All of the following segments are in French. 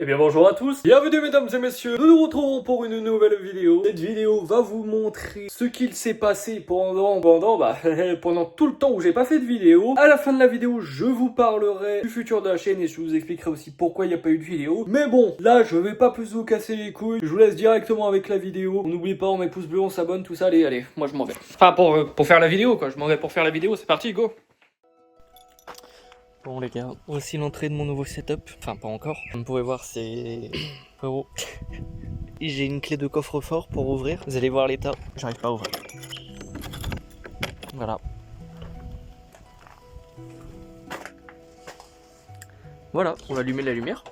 Eh bien bonjour à tous, bienvenue mesdames et messieurs, nous nous retrouvons pour une nouvelle vidéo. Cette vidéo va vous montrer ce qu'il s'est passé pendant tout le temps où j'ai pas fait de vidéo. À la fin de la vidéo, je vous parlerai du futur de la chaîne et je vous expliquerai aussi pourquoi il n'y a pas eu de vidéo. Mais bon, là je vais pas plus vous casser les couilles, je vous laisse directement avec la vidéo. N'oubliez pas, on met pouce bleu, on s'abonne, tout ça, allez, moi je m'en vais. Enfin pour faire la vidéo quoi, je m'en vais pour faire la vidéo, c'est parti, go. Bon les gars, voici l'entrée de mon nouveau setup. Enfin pas encore. Comme vous pouvez voir c'est... Frérot. J'ai une clé de coffre-fort pour ouvrir. Vous allez voir l'état. J'arrive pas à ouvrir. Voilà. Voilà, on va allumer la lumière.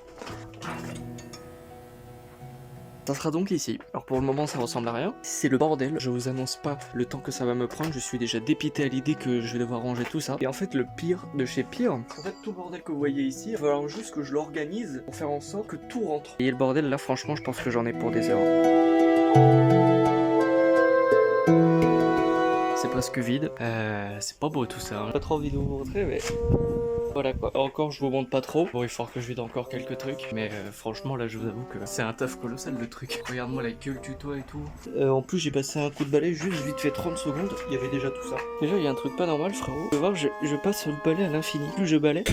Ça sera donc ici. Alors pour le moment ça ressemble à rien. C'est le bordel. Je vous annonce pas le temps que ça va me prendre. Je suis déjà dépité à l'idée que je vais devoir ranger tout ça. Et en fait le pire de chez pire, en fait tout le bordel que vous voyez ici, il va falloir juste que je l'organise pour faire en sorte que tout rentre. Et le bordel là franchement je pense que j'en ai pour des heures. C'est presque vide. C'est pas beau tout ça. Hein. Pas trop envie de vous montrer mais... Voilà quoi, encore je vous montre pas trop. Bon il faut que je vide encore quelques trucs. Mais franchement là je vous avoue que c'est un taf colossal le truc. Regarde-moi la gueule du toit et tout. En plus j'ai passé un coup de balai juste vite fait 30 secondes. Il y avait déjà tout ça. Déjà il y a un truc pas normal frérot. Vous pouvez voir je passe le balai à l'infini. Plus je balai,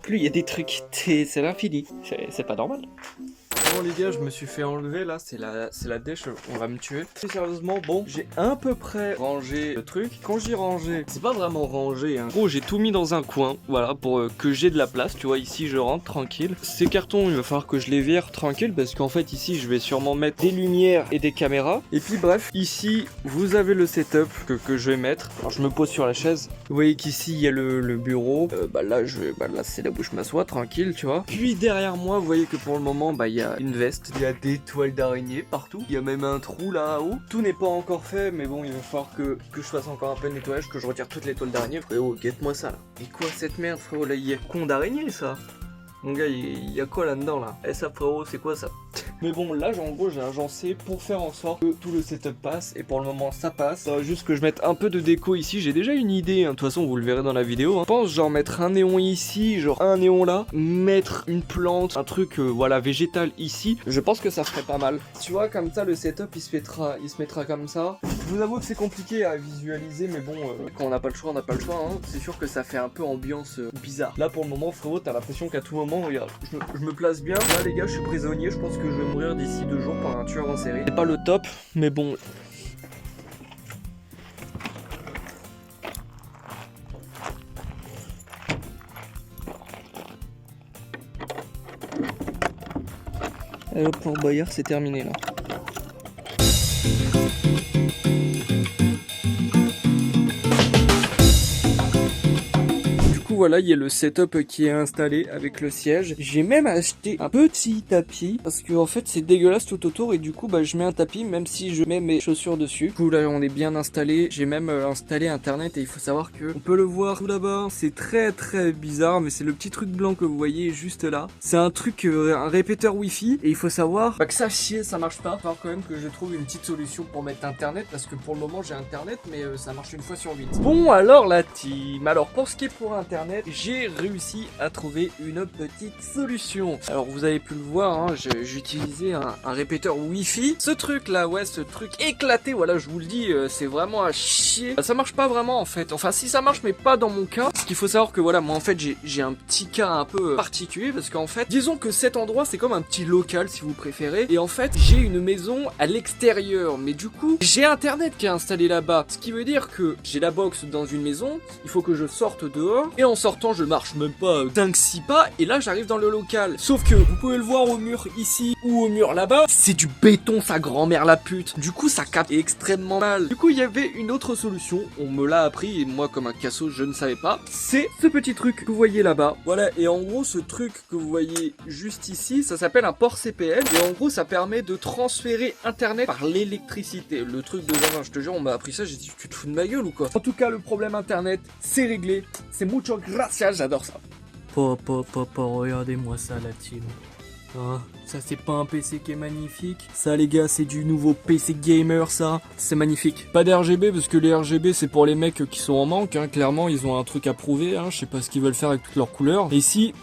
plus il y a des trucs. C'est l'infini. C'est pas normal. Bon les gars, je me suis fait enlever là, c'est la dèche, on va me tuer. Et sérieusement, bon, j'ai à peu près rangé le truc. Quand j'ai rangé, c'est pas vraiment rangé, hein. Gros, j'ai tout mis dans un coin, voilà, pour que j'ai de la place, tu vois, ici je rentre tranquille. Ces cartons, il va falloir que je les vire tranquille, parce qu'en fait ici, je vais sûrement mettre des lumières et des caméras. Et puis bref, ici, vous avez le setup que je vais mettre. Alors je me pose sur la chaise. Vous voyez qu'ici, il y a le bureau. Là, c'est là où je m'assois, tranquille, tu vois. Puis derrière moi, vous voyez que pour le moment, il y a une veste, il y a des toiles d'araignée partout, il y a même un trou là-haut. Tout n'est pas encore fait, mais bon, il va falloir que je fasse encore un peu de nettoyage, que je retire toutes les toiles d'araignée. Frérot, guette-moi ça là. Et quoi cette merde, frérot, là, il y a con d'araignée ça. Mon gars, il y a quoi là-dedans là? Eh ça frérot, c'est quoi ça? Mais bon, là, en gros, j'ai agencé pour faire en sorte que tout le setup passe. Et pour le moment, ça passe. Ça va juste que je mette un peu de déco ici. J'ai déjà une idée. Hein. De toute façon, vous le verrez dans la vidéo. Hein. Je pense, genre, mettre un néon ici, genre un néon là. Mettre une plante, un truc, voilà, végétal ici. Je pense que ça ferait pas mal. Tu vois, comme ça, le setup, il se mettra comme ça. Je vous avoue que c'est compliqué à visualiser. Mais bon, quand on n'a pas le choix, on n'a pas le choix. Hein. C'est sûr que ça fait un peu ambiance bizarre. Là, pour le moment, frérot, t'as l'impression qu'à tout moment, regarde, je me place bien. Là, les gars, je suis prisonnier. Je pense que je vais mourir d'ici 2 jours par un tueur en série. C'est pas le top, mais bon. Et le plan Bayard, c'est terminé là. Voilà, il y a le setup qui est installé avec le siège. J'ai même acheté un petit tapis parce que en fait c'est dégueulasse tout autour et du coup je mets un tapis même si je mets mes chaussures dessus. Du coup là on est bien installé. J'ai même installé internet et il faut savoir que on peut le voir tout là-bas. C'est très bizarre mais c'est le petit truc blanc que vous voyez juste là. C'est un truc, un répéteur wifi et il faut savoir que ça chie, ça marche pas. Il va falloir quand même que je trouve une petite solution pour mettre internet parce que pour le moment j'ai internet mais ça marche une fois sur 8. Bon alors la team, alors pour ce qui est pour internet, j'ai réussi à trouver une petite solution. Alors vous avez pu le voir, hein, j'ai utilisé un répéteur wifi. Ce truc là, ouais, ce truc éclaté, voilà, je vous le dis, c'est vraiment à chier. Ça marche pas vraiment en fait. Enfin si ça marche mais pas dans mon cas. Parce qu'il faut savoir que voilà, moi en fait j'ai un petit cas un peu particulier. Parce qu'en fait, disons que cet endroit c'est comme un petit local si vous préférez. Et en fait j'ai une maison à l'extérieur. Mais du coup j'ai internet qui est installé là-bas. Ce qui veut dire que j'ai la box dans une maison. Il faut que je sorte dehors. Et en sortant je marche même pas 5-6 pas et là j'arrive dans le local. Sauf que vous pouvez le voir au mur ici ou au mur là-bas, c'est du béton sa grand-mère la pute. Du coup ça capte extrêmement mal. Du coup il y avait une autre solution, on me l'a appris et moi comme un cassos je ne savais pas. C'est ce petit truc que vous voyez là-bas. Voilà, et en gros ce truc que vous voyez juste ici, ça s'appelle un port CPL et en gros ça permet de transférer internet par l'électricité. Le truc de gamin, je te jure on m'a appris ça, j'ai dit tu te fous de ma gueule ou quoi? En tout cas le problème internet c'est réglé, c'est mucho gracias, j'adore ça. Regardez-moi ça la team. Hein, ça c'est pas un PC qui est magnifique. Ça les gars c'est du nouveau PC gamer ça. C'est magnifique. Pas d'RGB parce que les RGB c'est pour les mecs qui sont en manque. Hein. Clairement ils ont un truc à prouver. Hein. Je sais pas ce qu'ils veulent faire avec toutes leurs couleurs. Et ici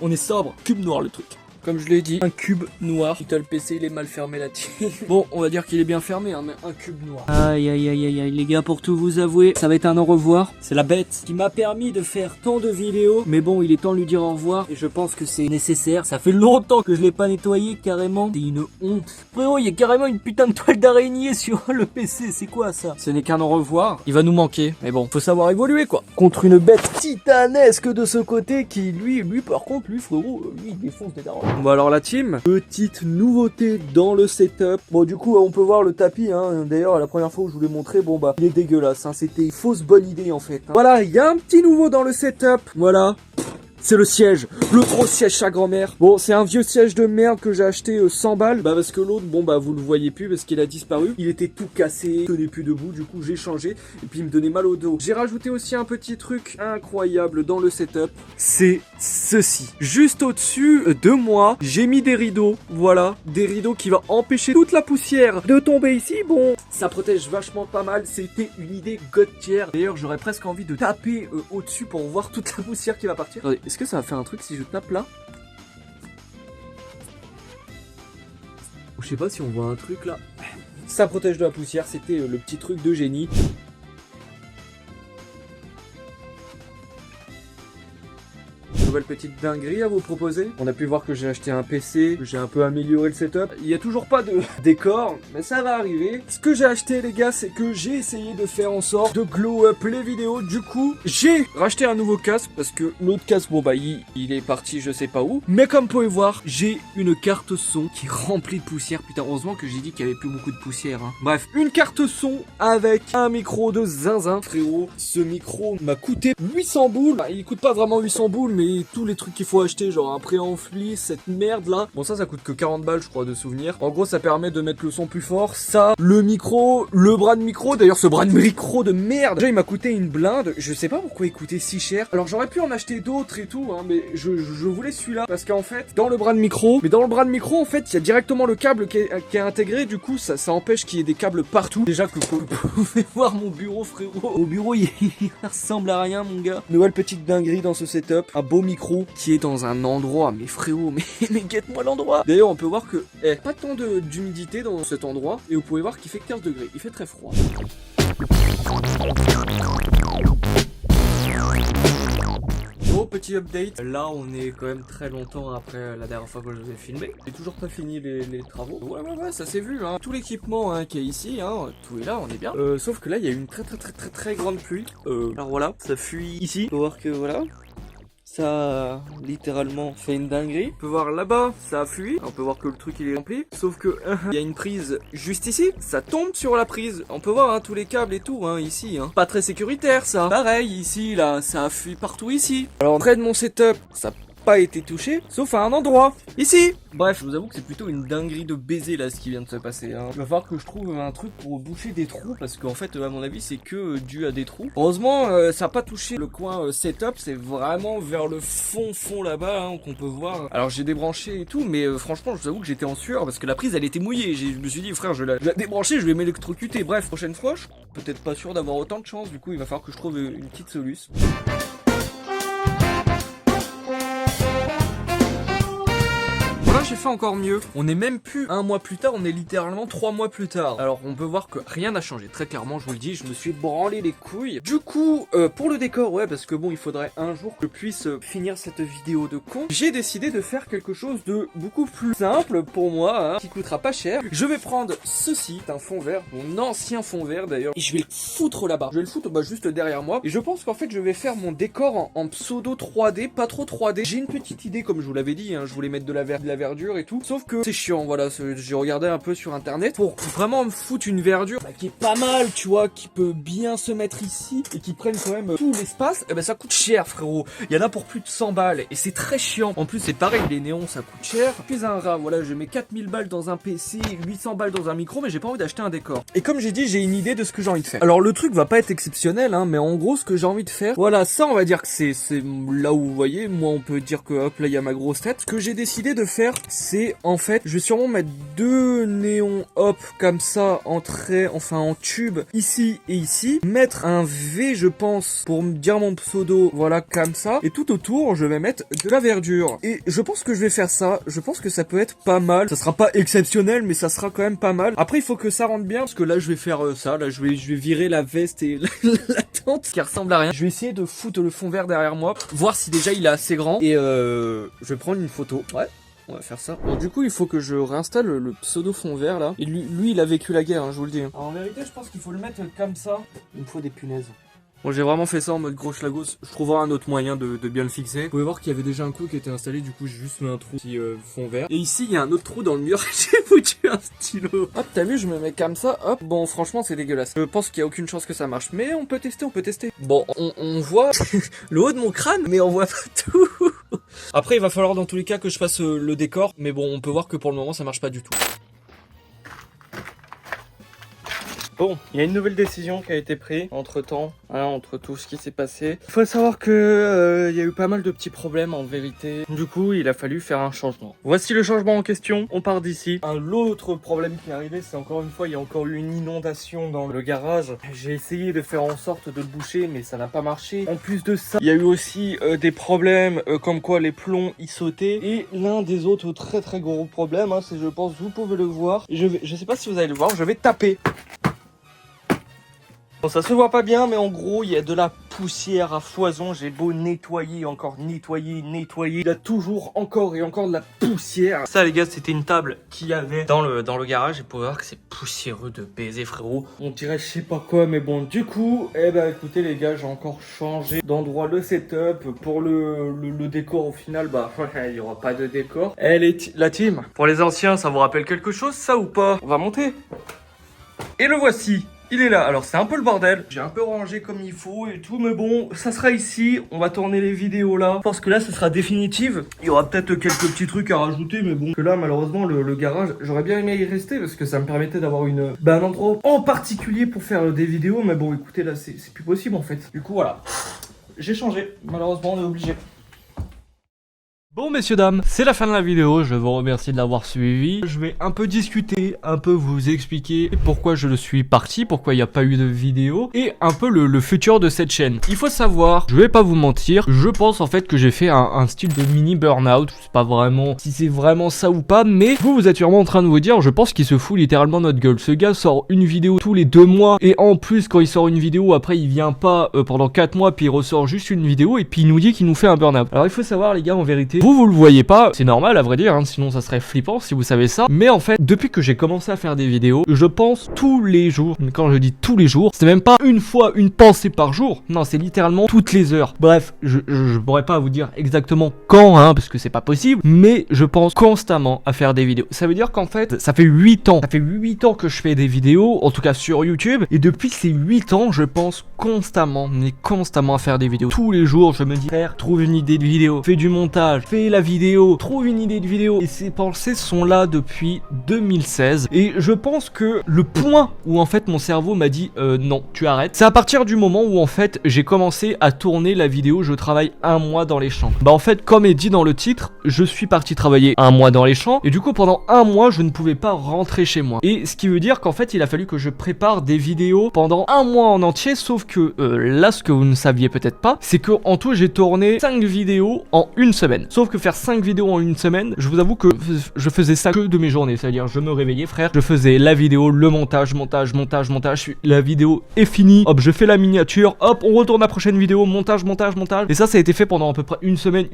on est sobre. Cube noir le truc. comme je l'ai dit, un cube noir. Putain, le PC il est mal fermé là-dessus. Bon, on va dire qu'il est bien fermé, hein, mais un cube noir. Aïe aïe aïe aïe aïe, les gars, pour tout vous avouer, ça va être un au revoir. C'est la bête qui m'a permis de faire tant de vidéos. Mais bon, il est temps de lui dire au revoir. Et je pense que c'est nécessaire. Ça fait longtemps que je l'ai pas nettoyé, carrément. C'est une honte. Frérot, il y a carrément une putain de toile d'araignée sur le PC. C'est quoi ça? Ce n'est qu'un au revoir. Il va nous manquer. Mais bon, faut savoir évoluer quoi. Contre une bête titanesque de ce côté qui, lui par contre, lui frérot, lui il défonce des darons. Bon alors la team, petite nouveauté dans le setup. Bon du coup on peut voir le tapis hein. D'ailleurs la première fois où je vous l'ai montré, bon bah il est dégueulasse hein. C'était une fausse bonne idée en fait hein. Voilà, il y a un petit nouveau dans le setup. Voilà. C'est le siège, le gros siège sa grand-mère. Bon, c'est un vieux siège de merde que j'ai acheté 100 balles. Bah parce que l'autre, bon bah vous le voyez plus parce qu'il a disparu. Il était tout cassé, il tenait plus debout, du coup j'ai changé. Et puis il me donnait mal au dos. J'ai rajouté aussi un petit truc incroyable dans le setup. C'est ceci. Juste au-dessus de moi, j'ai mis des rideaux. Voilà, des rideaux qui vont empêcher toute la poussière de tomber ici. Bon, ça protège vachement pas mal. C'était une idée god tier. D'ailleurs, j'aurais presque envie de taper au-dessus pour voir toute la poussière qui va partir. Attendez, est-ce que ça va faire un truc si je tape là? Je sais pas si on voit un truc là. Ça protège de la poussière, c'était le petit truc de génie. Nouvelle petite dinguerie à vous proposer. On a pu voir que j'ai acheté un PC, que j'ai un peu amélioré le setup. Il n'y a toujours pas de décor, mais ça va arriver. Ce que j'ai acheté les gars, c'est que j'ai essayé de faire en sorte de glow up les vidéos. Du coup, j'ai racheté un nouveau casque parce que l'autre casque, bon bah il est parti je sais pas où. Mais comme vous pouvez voir, j'ai une carte son qui est remplie de poussière. Putain, heureusement que j'ai dit qu'il y avait plus beaucoup de poussière hein. Bref, une carte son avec un micro de zinzin. Frérot, ce micro m'a coûté 800 boules. Bah, il coûte pas vraiment 800 boules, mais tous les trucs qu'il faut acheter, genre un préampli, cette merde là. Bon ça coûte que 40 balles je crois de souvenir. En gros ça permet de mettre le son plus fort. Ça, le micro, le bras de micro. D'ailleurs ce bras de micro de merde, déjà il m'a coûté une blinde. Je sais pas pourquoi il coûtait si cher. Alors j'aurais pu en acheter d'autres et tout hein, mais je voulais celui-là. Parce qu'en fait, dans le bras de micro, en fait il y a directement le câble qui est intégré. Du coup ça empêche qu'il y ait des câbles partout. Déjà que vous pouvez voir mon bureau frérot. Au bureau il ressemble à rien mon gars. Nouvelle petite dinguerie dans ce setup. Un beau micro qui est dans un endroit, mais frérot, mais guette-moi l'endroit. D'ailleurs, on peut voir que pas tant d'humidité dans cet endroit, et vous pouvez voir qu'il fait 15 degrés, il fait très froid. Bon, petit update. Là, on est quand même très longtemps après la dernière fois que je vous ai filmé. J'ai toujours pas fini les travaux. Ouais, ça s'est vu, hein. Tout l'équipement hein, qui est ici, hein, tout est là, on est bien. Sauf que là, il y a eu une très grande pluie. Alors voilà, ça fuit ici. Faut voir que voilà. Ça a littéralement fait une dinguerie. On peut voir là-bas, ça a fui. On peut voir que le truc il est rempli. Sauf que il y a une prise juste ici. Ça tombe sur la prise. On peut voir hein, tous les câbles et tout hein, ici. Hein. Pas très sécuritaire ça. Pareil ici là, ça a fui partout ici. Alors près de mon setup, ça pas été touché, sauf à un endroit, ici. Bref, je vous avoue que c'est plutôt une dinguerie de baiser là ce qui vient de se passer hein. Il va falloir que je trouve un truc pour boucher des trous parce qu'en fait à mon avis c'est que dû à des trous. Heureusement ça n'a pas touché le coin setup, c'est vraiment vers le fond là-bas hein, qu'on peut voir. Alors j'ai débranché et tout mais franchement je vous avoue que j'étais en sueur parce que la prise elle était mouillée. Je me suis dit frère je la débrancher, je vais m'électrocuter. Bref, prochaine fois je suis peut-être pas sûr d'avoir autant de chance, du coup il va falloir que je trouve une petite solution. J'ai fait encore mieux. On est même plus un mois plus tard, on est littéralement 3 mois plus tard. Alors on peut voir que rien n'a changé. Très clairement, je vous le dis, je me suis branlé les couilles. Du coup, pour le décor, ouais, parce que bon, il faudrait un jour que je puisse finir cette vidéo de con. J'ai décidé de faire quelque chose de beaucoup plus simple pour moi, hein, qui coûtera pas cher. Je vais prendre ceci, un fond vert, mon ancien fond vert d'ailleurs, et je vais le foutre là-bas. Je vais le foutre juste derrière moi. Et je pense qu'en fait, je vais faire mon décor en pseudo 3D, pas trop 3D. J'ai une petite idée, comme je vous l'avais dit, hein, je voulais mettre de la verdure et tout, sauf que c'est chiant, voilà, j'ai regardé un peu sur internet pour vraiment me foutre une verdure qui est pas mal, tu vois, qui peut bien se mettre ici et qui prenne quand même tout l'espace. Et ben ça coûte cher frérot, il y en a pour plus de 100 balles et c'est très chiant. En plus c'est pareil, les néons ça coûte cher. Je suis un rat, voilà, je mets 4000 balles dans un PC, 800 balles dans un micro, mais j'ai pas envie d'acheter un décor. Et comme j'ai dit, j'ai une idée de ce que j'ai envie de faire. Alors le truc va pas être exceptionnel hein, mais en gros ce que j'ai envie de faire, voilà, ça on va dire que c'est là où vous voyez, moi on peut dire que hop là il y a ma grosse tête. Ce que j'ai décidé de faire c'est en fait, je vais sûrement mettre 2 néons hop comme ça en trait, enfin en tube, ici et ici. Mettre un V, je pense, pour me dire mon pseudo, voilà, comme ça. Et tout autour, je vais mettre de la verdure. Et je pense que je vais faire ça. Je pense que ça peut être pas mal. Ça sera pas exceptionnel, mais ça sera quand même pas mal. Après, il faut que ça rentre bien, parce que là, je vais faire ça. Là, je vais virer la veste et la tente qui ressemble à rien. Je vais essayer de foutre le fond vert derrière moi, voir si déjà il est assez grand. Et je vais prendre une photo. Ouais. On va faire ça. Bon, du coup, il faut que je réinstalle le pseudo fond vert là. Et lui, il a vécu la guerre, hein, je vous le dis. Alors, en vérité, je pense qu'il faut le mettre comme ça. Il me faut des punaises. Bon, j'ai vraiment fait ça en mode gros schlagos. Je trouverai un autre moyen de bien le fixer. Vous pouvez voir qu'il y avait déjà un clou qui était installé. Du coup, j'ai juste mis un trou qui fond vert. Et ici, il y a un autre trou dans le mur. J'ai foutu un stylo. Hop, t'as vu, je me mets comme ça. Hop. Bon, franchement, c'est dégueulasse. Je pense qu'il y a aucune chance que ça marche. Mais on peut tester, on peut tester. Bon, on voit le haut de mon crâne, mais on voit pas tout. Après, il va falloir dans tous les cas que je fasse le décor. Mais bon, on peut voir que pour le moment, ça marche pas du tout. Bon, il y a une nouvelle décision qui a été prise entre-temps, hein, entre tout ce qui s'est passé. Il faut savoir que y a eu pas mal de petits problèmes en vérité. Du coup, il a fallu faire un changement. Voici le changement en question, on part d'ici. L'autre problème qui est arrivé, c'est encore une fois, il y a encore eu une inondation dans le garage. J'ai essayé de faire en sorte de le boucher, mais ça n'a pas marché. En plus de ça, il y a eu aussi des problèmes comme quoi les plombs y sautaient. Et l'un des autres très très gros problèmes, hein, c'est, je pense, vous pouvez le voir. Je sais pas si vous allez le voir, je vais taper. Bon, ça se voit pas bien, mais en gros, il y a de la poussière à foison. J'ai beau nettoyer, encore nettoyer. Il y a toujours encore et encore de la poussière. Ça, les gars, c'était une table qu'il y avait dans le garage. Et vous pouvez voir que c'est poussiéreux de baiser, frérot. On dirait je sais pas quoi, mais bon, du coup, eh ben, écoutez, les gars, j'ai encore changé d'endroit le setup. Pour le décor, au final, bah, il y aura pas de décor. La team, pour les anciens, ça vous rappelle quelque chose, ça ou pas? On va monter. Et le voici. Il est là, alors c'est un peu le bordel, j'ai un peu rangé comme il faut et tout, mais bon, ça sera ici, on va tourner les vidéos là, parce que là, ce sera définitive. Il y aura peut-être quelques petits trucs à rajouter, mais bon, que là, malheureusement, le garage, j'aurais bien aimé y rester, parce que ça me permettait d'avoir un endroit en particulier pour faire des vidéos, mais bon, écoutez, là, c'est plus possible en fait. Du coup, voilà, j'ai changé, malheureusement, on est obligé. Bon messieurs dames, c'est la fin de la vidéo, je vous remercie de l'avoir suivi. Je vais un peu discuter, un peu vous expliquer pourquoi je suis parti, pourquoi il n'y a pas eu de vidéo, et un peu le futur de cette chaîne. Il faut savoir, je vais pas vous mentir, je pense en fait que j'ai fait un style de mini burn-out, je sais pas vraiment si c'est vraiment ça ou pas, mais vous êtes sûrement en train de vous dire, je pense qu'il se fout littéralement notre gueule. Ce gars sort une vidéo tous les 2 mois, et en plus quand il sort une vidéo, après il vient pas pendant 4 mois, puis il ressort juste une vidéo, et puis il nous dit qu'il nous fait un burn-out. Alors il faut savoir les gars, en vérité, vous le voyez pas, c'est normal à vrai dire, hein, sinon ça serait flippant si vous savez ça. Mais en fait, depuis que j'ai commencé à faire des vidéos, je pense tous les jours. Quand je dis tous les jours, c'est même pas une fois une pensée par jour. Non, c'est littéralement toutes les heures. Bref, je pourrais pas vous dire exactement quand, hein, parce que c'est pas possible. Mais je pense constamment à faire des vidéos. Ça veut dire qu'en fait, ça fait 8 ans. Ça fait 8 ans que je fais des vidéos, en tout cas sur YouTube. Et depuis ces 8 ans, je pense constamment, mais constamment à faire des vidéos. Tous les jours, je me dis, frère, trouve une idée de vidéo, fais du montage, fais la vidéo, trouve une idée de vidéo. Et ces pensées sont là depuis 2016. Et je pense que le point où en fait mon cerveau m'a dit non, tu arrêtes, c'est à partir du moment où en fait j'ai commencé à tourner la vidéo Je travaille 1 mois dans les champs. Bah en fait, comme est dit dans le titre, je suis parti travailler 1 mois dans les champs. Et du coup pendant 1 mois je ne pouvais pas rentrer chez moi. Et ce qui veut dire qu'en fait il a fallu que je prépare des vidéos pendant 1 mois en entier. Sauf que là, ce que vous ne saviez peut-être pas, c'est que en tout j'ai tourné 5 vidéos en 1 semaine. Sauf que faire 5 vidéos en 1 semaine, je vous avoue que je faisais ça que de mes journées. C'est-à-dire je me réveillais, frère, je faisais la vidéo, le montage, la vidéo est finie, hop, je fais la miniature, hop, on retourne à la prochaine vidéo, montage. Et ça a été fait pendant à peu près 1 semaine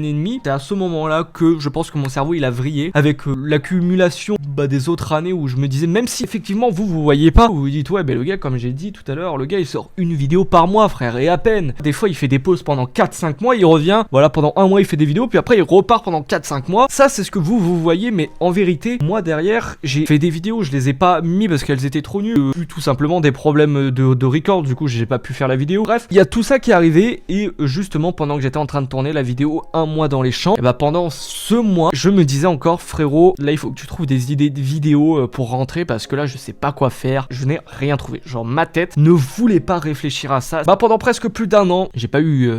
et demie. C'est à ce moment-là que je pense que mon cerveau il a vrillé avec l'accumulation des autres années où je me disais, même si effectivement vous voyez pas, vous vous dites ouais le gars, comme j'ai dit tout à l'heure, le gars il sort une vidéo par mois, frère, et à peine. Des fois il fait des pauses pendant 4-5 mois, il revient, voilà, pendant 1 mois il fait des vidéos, puis après il repart pendant 4-5 mois. Ça c'est ce que vous voyez, mais en vérité, moi derrière, j'ai fait des vidéos, je les ai pas mis parce qu'elles étaient trop nulles, tout simplement des problèmes de record, du coup j'ai pas pu faire la vidéo. Bref, il y a tout ça qui est arrivé, et justement pendant que j'étais en train de tourner la vidéo 1 mois dans les champs, et bah pendant ce mois, je me disais encore, frérot, là il faut que tu trouves des idées d'idées de vidéos pour rentrer parce que là je sais pas quoi faire, je n'ai rien trouvé. Genre ma tête ne voulait pas réfléchir à ça. Bah pendant presque plus d'un an, j'ai pas eu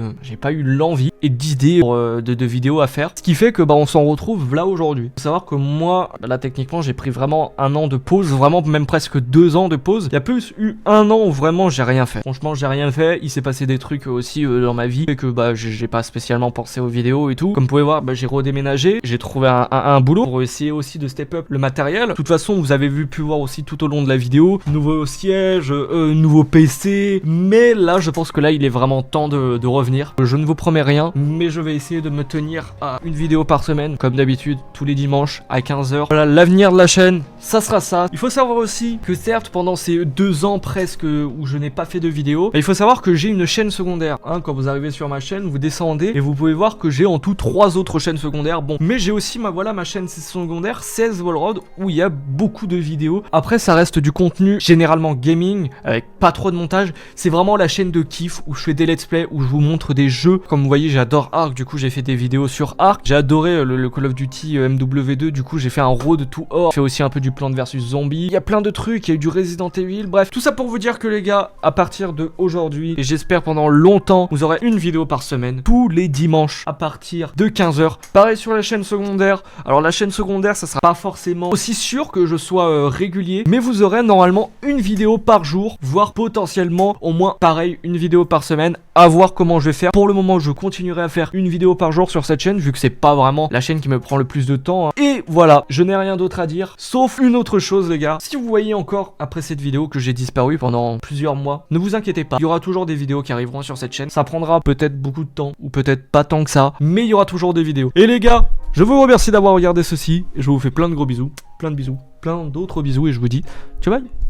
l'envie et d'idées de vidéos à faire. Ce qui fait que bah on s'en retrouve là aujourd'hui. Faut savoir que moi, là techniquement j'ai pris vraiment un an de pause, vraiment même presque 2 ans de pause. Il y a plus eu un an où vraiment j'ai rien fait. Franchement j'ai rien fait, il s'est passé des trucs aussi dans ma vie et que bah j'ai pas spécialement pensé aux vidéos et tout. Comme vous pouvez voir, bah, j'ai redéménagé, j'ai trouvé un boulot pour essayer aussi de step up le matériel. De toute façon vous avez pu voir aussi tout au long de la vidéo, nouveau siège, nouveau PC, mais là je pense que là il est vraiment temps de revenir. Je ne vous promets rien, mais je vais essayer de me tenir à une vidéo par semaine, comme d'habitude, tous les dimanches à 15h. Voilà, l'avenir de la chaîne, ça sera ça. Il faut savoir aussi que certes, pendant ces 2 ans presque où je n'ai pas fait de vidéo, il faut savoir que j'ai une chaîne secondaire. Hein, quand vous arrivez sur ma chaîne, vous descendez et vous pouvez voir que j'ai en tout 3 autres chaînes secondaires. Bon, mais j'ai aussi ma chaîne secondaire, 16 Wallrod, où il y a beaucoup de vidéos. Après, ça reste du contenu généralement gaming, avec pas trop de montage. C'est vraiment la chaîne de kiff où je fais des let's play, où je vous montre des jeux. Comme vous voyez, j'adore Ark, du coup j'ai fait des vidéos sur Ark. J'ai adoré le Call of Duty MW2, du coup j'ai fait un Road to Or. J'ai fait aussi un peu du Plants vs Zombies. Il y a plein de trucs, il y a eu du Resident Evil. Bref, tout ça pour vous dire que les gars, à partir de aujourd'hui, et j'espère pendant longtemps, vous aurez une vidéo par semaine, tous les dimanches, à partir de 15h. Pareil sur la chaîne secondaire. Alors la chaîne secondaire, ça sera pas forcément aussi sûr que je sois régulier, mais vous aurez normalement une vidéo par jour, voire potentiellement au moins pareil, une vidéo par semaine, à voir comment je vais faire. Pour le moment, je continuerai à faire une vidéo par jour sur cette chaîne, vu que c'est pas vraiment la chaîne qui me prend le plus de temps, hein. Et voilà, je n'ai rien d'autre à dire, sauf une autre chose les gars. Si vous voyez encore après cette vidéo que j'ai disparu pendant plusieurs mois, ne vous inquiétez pas, il y aura toujours des vidéos qui arriveront sur cette chaîne. Ça prendra peut-être beaucoup de temps, ou peut-être pas tant que ça, mais il y aura toujours des vidéos. Et les gars, je vous remercie d'avoir regardé ceci, et je vous fais plein de gros bisous, plein d'autres bisous, et je vous dis ciao bye.